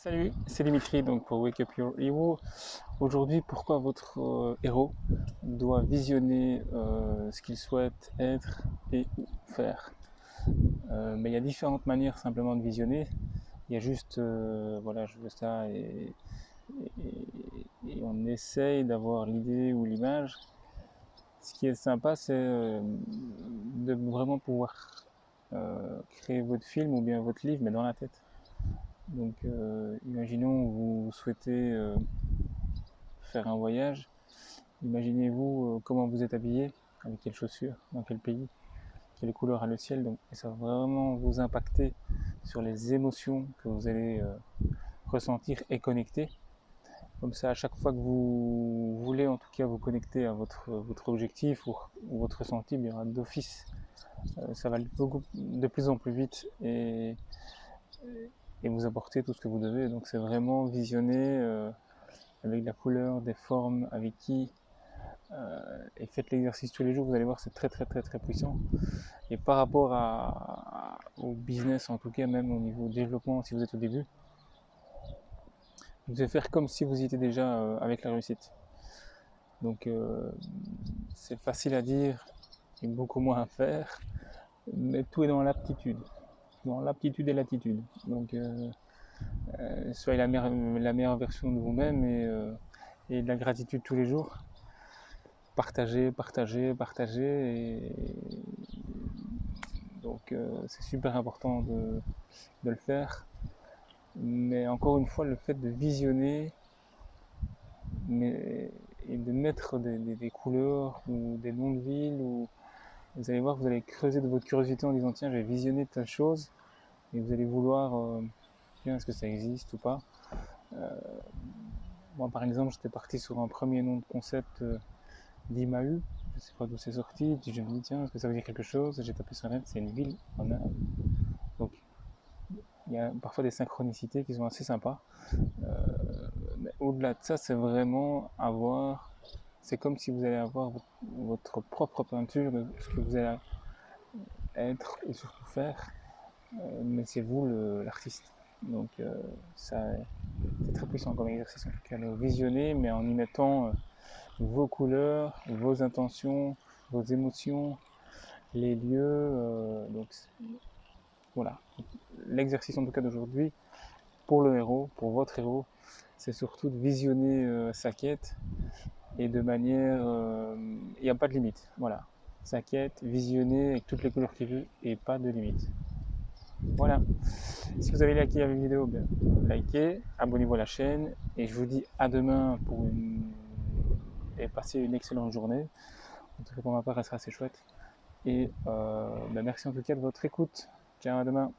Salut, c'est Dimitri donc pour Wake Up Your Hero. Aujourd'hui, pourquoi votre héros doit visionner ce qu'il souhaite être et ou faire. Mais il y a différentes manières simplement de visionner. Il y a juste, voilà, je veux ça et on essaye d'avoir l'idée ou l'image. Ce qui est sympa, c'est de vraiment pouvoir créer votre film ou bien votre livre, mais dans la tête. Donc, imaginons vous souhaitez faire un voyage. Imaginez-vous comment vous êtes habillé, avec quelles chaussures, dans quel pays, quelle couleur a le ciel. Donc, et ça va vraiment vous impacter sur les émotions que vous allez ressentir et connecter. Comme ça, à chaque fois que vous voulez en tout cas vous connecter à votre objectif ou votre ressenti, il y aura d'office. Ça va de plus en plus vite et vous apporter tout ce que vous devez. Donc c'est vraiment visionner avec la couleur, des formes, avec qui, et faites l'exercice tous les jours, vous allez voir, c'est très très très très puissant. Et par rapport au business, en tout cas même au niveau développement, si vous êtes au début, vous devez faire comme si vous y étiez déjà avec la réussite. Donc c'est facile à dire et beaucoup moins à faire, mais tout est dans l'aptitude et l'attitude. Donc soyez la meilleure version de vous-même et de la gratitude tous les jours. Partagez, partagez, partagez. Et donc c'est super important de le faire. Mais encore une fois, le fait de visionner et de mettre des couleurs ou des noms de villes, ou vous allez voir, vous allez creuser de votre curiosité en disant tiens, j'ai visionné telle chose, et vous allez vouloir tiens, est-ce que ça existe ou pas. Moi par exemple, j'étais parti sur un premier nom de concept d'Imahu, je sais pas d'où c'est sorti, puis je me dis tiens, est-ce que ça veut dire quelque chose, j'ai tapé sur net, c'est une ville en Inde. Donc il y a parfois des synchronicités qui sont assez sympas. Mais au-delà de ça, c'est vraiment c'est comme si vous allez avoir votre propre peinture de ce que vous allez être et surtout faire, mais c'est vous l'artiste. Donc ça, c'est très puissant comme exercice en tout cas, le visionner, mais en y mettant vos couleurs, vos intentions, vos émotions, les lieux. Donc voilà, l'exercice en tout cas d'aujourd'hui pour le héros, pour votre héros, c'est surtout de visionner sa quête et de manière, il n'y a pas de limite. Voilà, sa quête, visionner avec toutes les couleurs qu'il veut et pas de limite. Voilà. Si vous avez liké la vidéo, bien, likez, abonnez-vous à la chaîne et je vous dis à demain et passez une excellente journée. En tout cas pour ma part, elle sera assez chouette. Et merci en tout cas de votre écoute. Ciao, à demain.